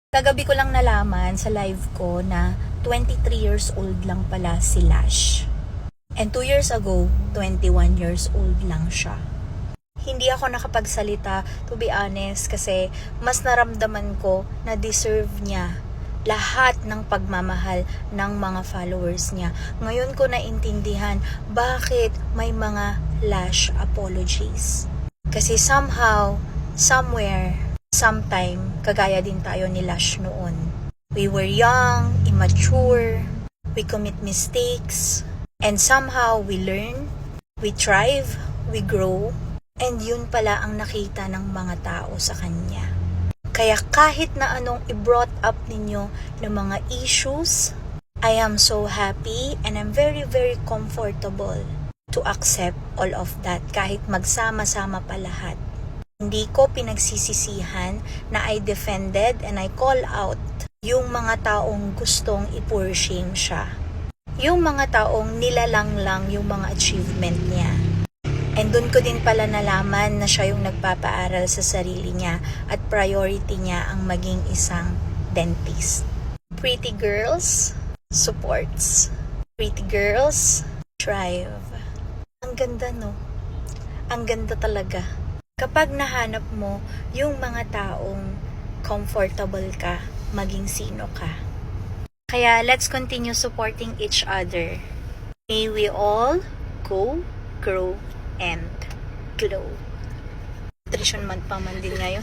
Kagabi ko lang nalaman sa live ko na 23 years old lang pala si Lash. And 2 years ago, 21 years old lang siya. Hindi ako nakapagsalita, to be honest, kasi mas naramdaman ko na deserve niya lahat ng pagmamahal ng mga followers niya. Ngayon ko naintindihan bakit may mga Lash apologies. Kasi somehow, somewhere, sometime, kagaya din tayo ni Lash noon. We were young, immature, we commit mistakes, and somehow we learn, we thrive, we grow, and yun pala ang nakita ng mga tao sa kanya. Kaya kahit na anong i-brought up ninyo ng mga issues, I am so happy and I'm very, very comfortable to accept all of that kahit magsama-sama pa lahat. Hindi ko pinagsisisihan na I defended and I call out yung mga taong gustong i-pour shame siya. Yung mga taong nilalang lang yung mga achievement niya. And dun ko din pala nalaman na siya yung nagpapaaral sa sarili niya at priority niya ang maging isang dentist. Pretty girls, supports. Pretty girls, thrive. Ang ganda, no? Ang ganda talaga. Kapag nahanap mo yung mga taong comfortable ka, maging sino ka. Kaya let's continue supporting each other. May we all go, grow, and glow. Nutrition month pa man din ngayon.